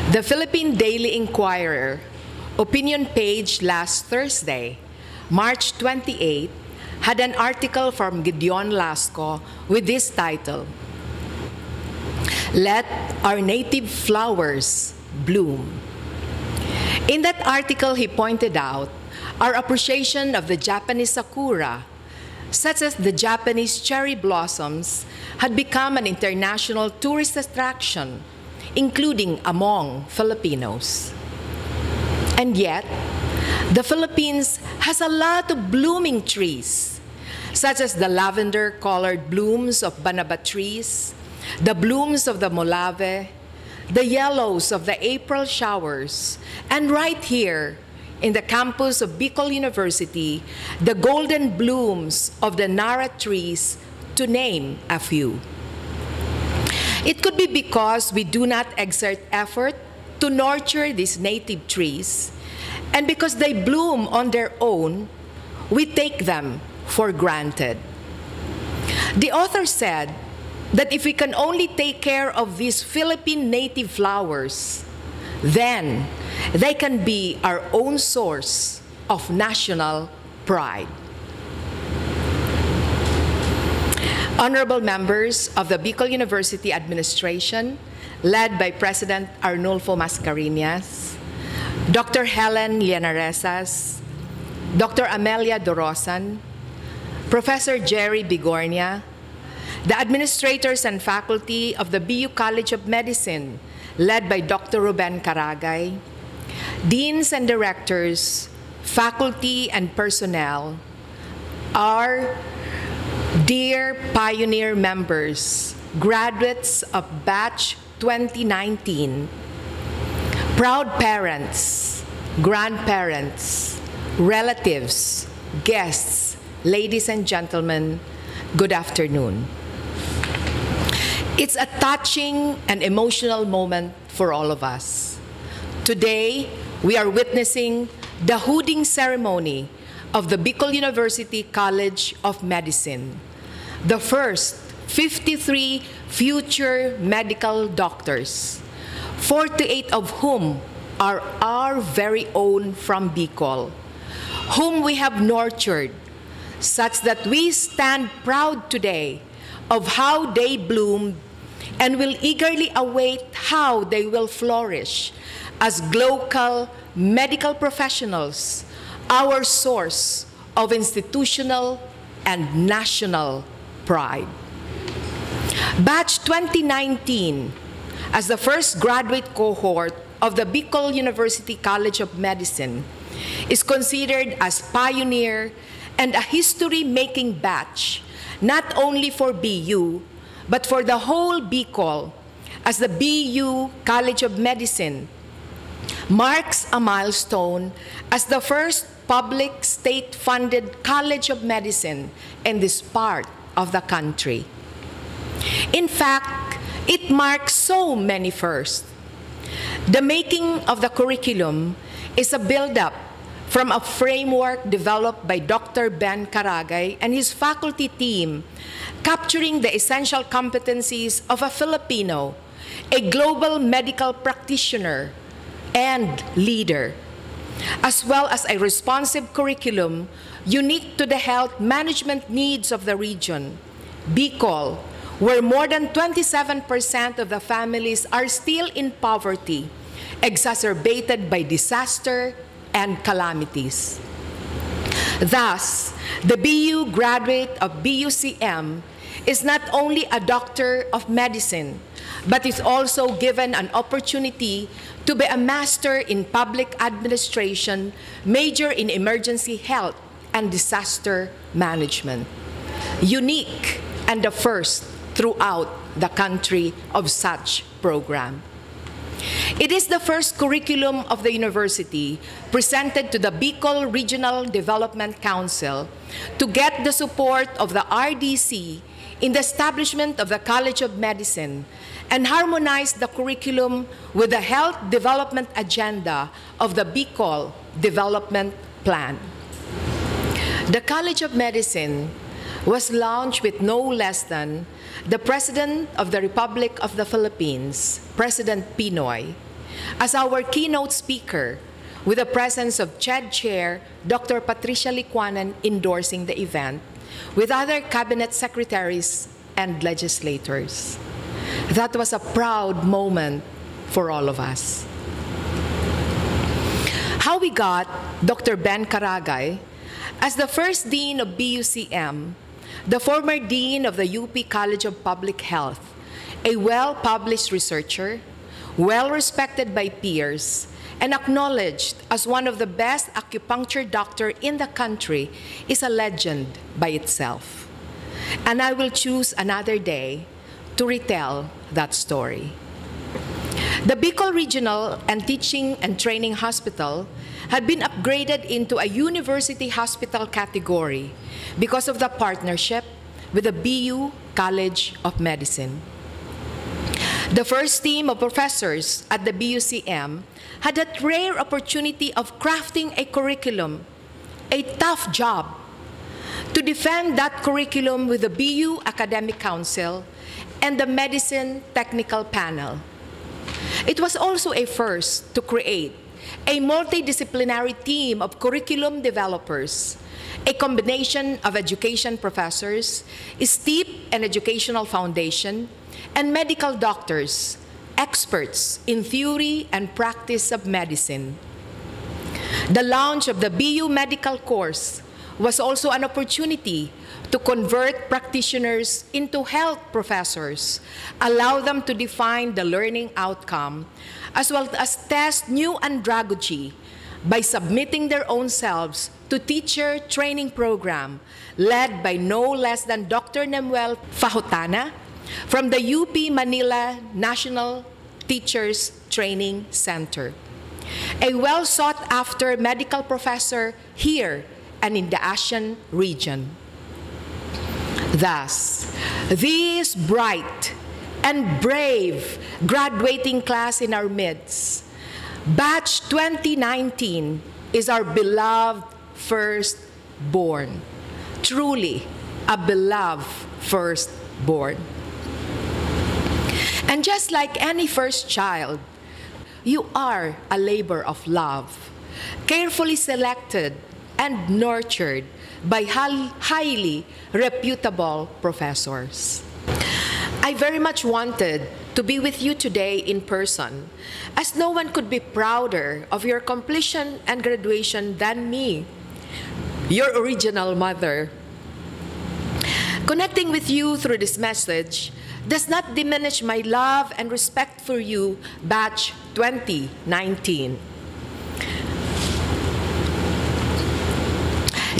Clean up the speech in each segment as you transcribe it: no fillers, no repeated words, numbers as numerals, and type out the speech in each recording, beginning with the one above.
The Philippine Daily Inquirer opinion page last Thursday, March 28, had an article from Gideon Lasco with this title, "Let Our Native Flowers Bloom." In that article, he pointed out our appreciation of the Japanese sakura, such as the Japanese cherry blossoms, had become an international tourist attraction, including among Filipinos. And yet, the Philippines has a lot of blooming trees, such as the lavender-colored blooms of banaba trees, the blooms of the molave, the yellows of the April showers, and right here in the campus of Bicol University, the golden blooms of the nara trees, to name a few. It could be because we do not exert effort to nurture these native trees, and because they bloom on their own, we take them for granted. The author said that if we can only take care of these Philippine native flowers, then they can be our own source of national pride. Honorable members of the Bicol University Administration, led by President Arnulfo Mascareñas, Dr. Helen Llanaresas, Dr. Amelia Dorosan, Professor Jerry Bigornia, the administrators and faculty of the BU College of Medicine, led by Dr. Ruben Caragay, deans and directors, faculty and personnel, our dear pioneer members, graduates of Batch 2019, proud parents, grandparents, relatives, guests, ladies and gentlemen, good afternoon. It's a touching and emotional moment for all of us. Today, we are witnessing the hooding ceremony of the Bicol University College of Medicine, the first 53 future medical doctors, 48 of whom are our very own from Bicol, whom we have nurtured, such that we stand proud today of how they bloomed and will eagerly await how they will flourish as local medical professionals, our source of institutional and national pride. Batch 2019, as the first graduate cohort of the Bicol University College of Medicine, is considered as pioneer and a history-making batch, not only for BU, but for the whole Bicol, as the BU College of Medicine marks a milestone as the first public state-funded College of Medicine in this part of the country. In fact, it marks so many firsts. The making of the curriculum is a build-up from a framework developed by Dr. Ben Caragay and his faculty team, capturing the essential competencies of a Filipino, a global medical practitioner and leader, as well as a responsive curriculum unique to the health management needs of the region, Bicol, where more than 27% of the families are still in poverty, exacerbated by disaster and calamities. Thus, the BU graduate of BUCM is not only a doctor of medicine, but is also given an opportunity to be a master in public administration, major in emergency health and disaster management. Unique and the first throughout the country of such program. It is the first curriculum of the university presented to the Bicol Regional Development Council to get the support of the RDC in the establishment of the College of Medicine and harmonize the curriculum with the health development agenda of the Bicol Development Plan. The College of Medicine was launched with no less than the President of the Republic of the Philippines, President Pinoy, as our keynote speaker, with the presence of CHED Chair Dr. Patricia Licuanan endorsing the event, with other cabinet secretaries and legislators. That was a proud moment for all of us. How we got Dr. Ben Caragay as the first Dean of BUCM, the former Dean of the UP College of Public Health, a well-published researcher, well-respected by peers, and acknowledged as one of the best acupuncture doctors in the country, is a legend by itself. And I will choose another day to retell that story. The Bicol Regional and Teaching and Training Hospital had been upgraded into a university hospital category because of the partnership with the BU College of Medicine. The first team of professors at the BUCM had that rare opportunity of crafting a curriculum, a tough job, to defend that curriculum with the BU Academic Council and the Medicine Technical Panel. It was also a first to create a multidisciplinary team of curriculum developers, a combination of education professors, steeped in educational foundation, and medical doctors, experts in theory and practice of medicine. The launch of the BU medical course was also an opportunity to convert practitioners into health professors, allow them to define the learning outcome, as well as test new andragogy by submitting their own selves to teacher training program led by no less than Dr. Nemuel Fajotana from the UP Manila National Teachers Training Center, a well-sought-after medical professor here and in the ASEAN region. Thus, this bright and brave graduating class in our midst, Batch 2019, is our beloved firstborn. Truly, a beloved firstborn. And just like any first child, you are a labor of love, carefully selected and nurtured by highly reputable professors. I very much wanted to be with you today in person, as no one could be prouder of your completion and graduation than me, your original mother. Connecting with you through this message does not diminish my love and respect for you, Batch 2019.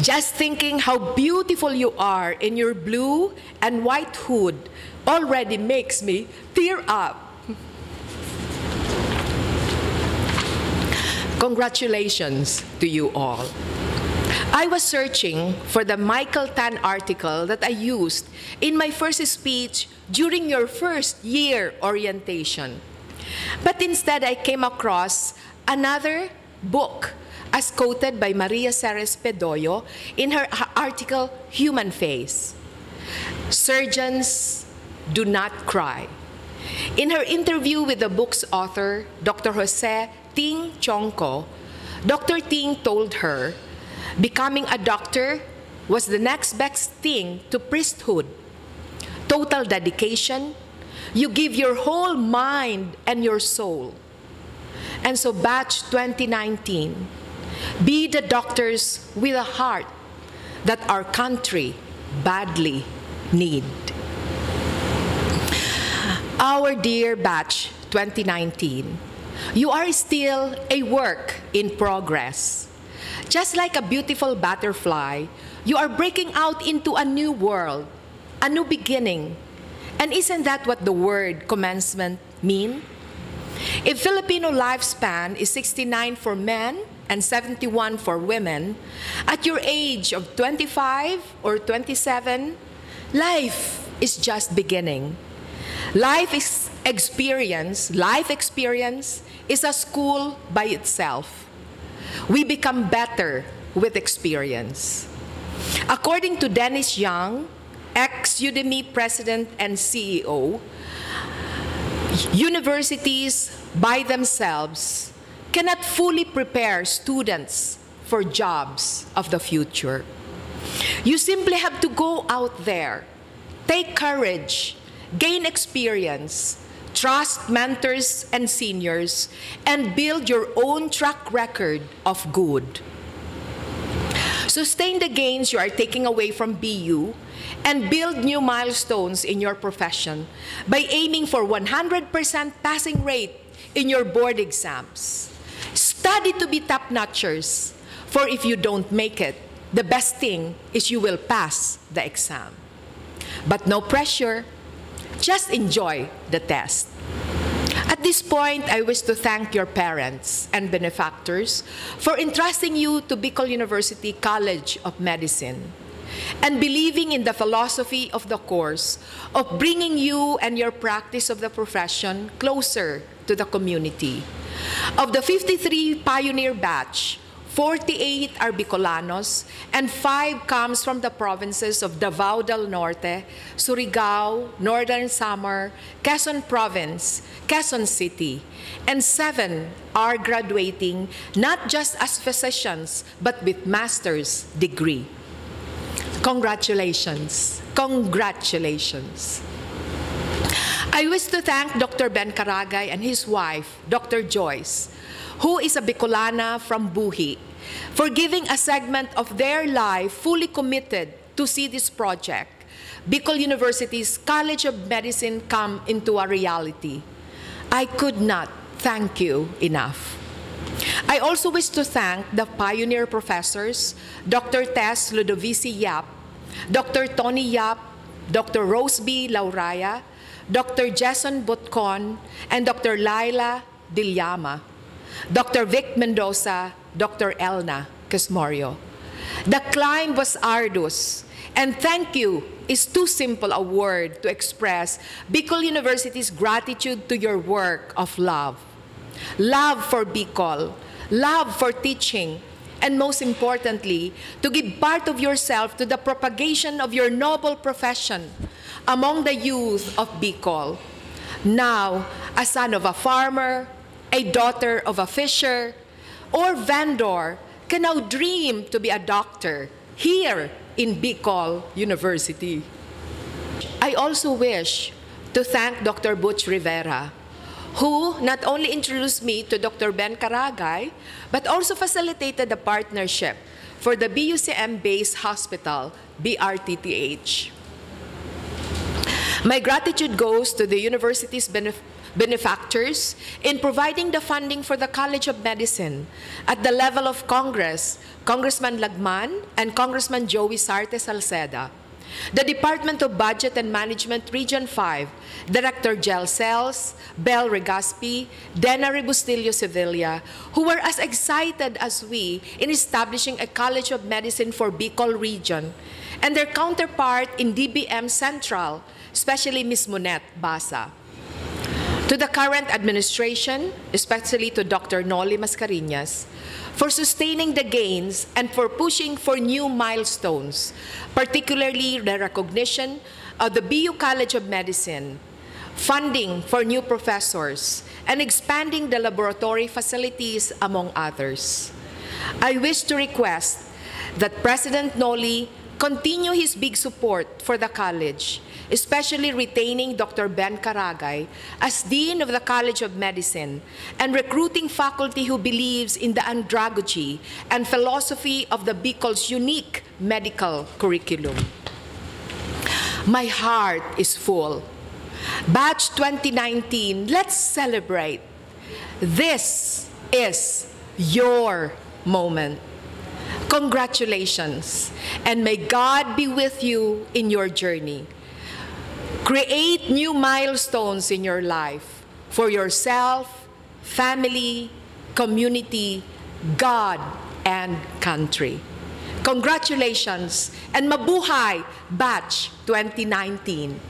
Just thinking how beautiful you are in your blue and white hood already makes me tear up. Congratulations to you all. I was searching for the Michael Tan article that I used in my first speech during your first year orientation. But instead, I came across another book as quoted by Maria Ceres Pedoyo in her article, Human Face. Surgeons do not cry. In her interview with the book's author, Dr. Jose Ting Chongco, Dr. Ting told her becoming a doctor was the next best thing to priesthood. Total dedication, you give your whole mind and your soul. And so Batch 2019, be the doctors with a heart that our country badly need. Our dear Batch 2019, you are still a work in progress. Just like a beautiful butterfly, you are breaking out into a new world, a new beginning. And isn't that what the word commencement mean? If Filipino lifespan is 69 for men and 71 for women, at your age of 25 or 27, life is just beginning. Life experience is a school by itself. We become better with experience. According to Dennis Young, ex-Udemy president and CEO, universities by themselves cannot fully prepare students for jobs of the future. You simply have to go out there, take courage, gain experience, trust mentors and seniors, and build your own track record of good. Sustain the gains you are taking away from BU and build new milestones in your profession by aiming for 100% passing rate in your board exams. Study to be top-notchers, for if you don't make it, the best thing is you will pass the exam. But no pressure, just enjoy the test. At this point, I wish to thank your parents and benefactors for entrusting you to Bicol University College of Medicine and believing in the philosophy of the course of bringing you and your practice of the profession closer to the community. Of the 53 pioneer batch, 48 are Bicolanos, and 5 comes from the provinces of Davao del Norte, Surigao, Northern Samar, Quezon Province, Quezon City, and 7 are graduating not just as physicians, but with master's degree. Congratulations. Congratulations. I wish to thank Dr. Ben Caragay and his wife, Dr. Joyce, who is a Bicolana from Buhi, for giving a segment of their life fully committed to see this project, Bicol University's College of Medicine, come into a reality. I could not thank you enough. I also wish to thank the pioneer professors, Dr. Tess Ludovici Yap, Dr. Tony Yap, Dr. Rose B. Lauraya, Dr. Jason Botcon, and Dr. Laila Dilyama, Dr. Vic Mendoza, Dr. Elna Casmorio. The climb was arduous, and thank you is too simple a word to express Bicol University's gratitude to your work of love. Love for Bicol, love for teaching, and most importantly, to give part of yourself to the propagation of your noble profession among the youth of Bicol. Now, a son of a farmer, a daughter of a fisher, or vendor can now dream to be a doctor here in Bicol University. I also wish to thank Dr. Butch Rivera, who not only introduced me to Dr. Ben Caragay, but also facilitated the partnership for the BUCM-based hospital, BRTTH. My gratitude goes to the university's benefactors in providing the funding for the College of Medicine at the level of Congress, Congressman Lagman and Congressman Joey Sarte Salceda, the Department of Budget and Management Region 5, Director Gel Cells, Bel Regaspi, Dena Rebustillo Sevilla, who were as excited as we in establishing a College of Medicine for Bicol region, and their counterpart in DBM Central, especially Ms. Monet Basa. To the current administration, especially to Dr. Noli Mascareñas, for sustaining the gains and for pushing for new milestones, particularly the recognition of the BU College of Medicine, funding for new professors, and expanding the laboratory facilities, among others. I wish to request that President Noli continue his big support for the college, especially retaining Dr. Ben Caragay as Dean of the College of Medicine and recruiting faculty who believes in the andragogy and philosophy of the Bicol's unique medical curriculum. My heart is full. Batch 2019, let's celebrate. This is your moment. Congratulations, and may God be with you in your journey. Create new milestones in your life for yourself, family, community, God, and country. Congratulations, and mabuhay Batch 2019.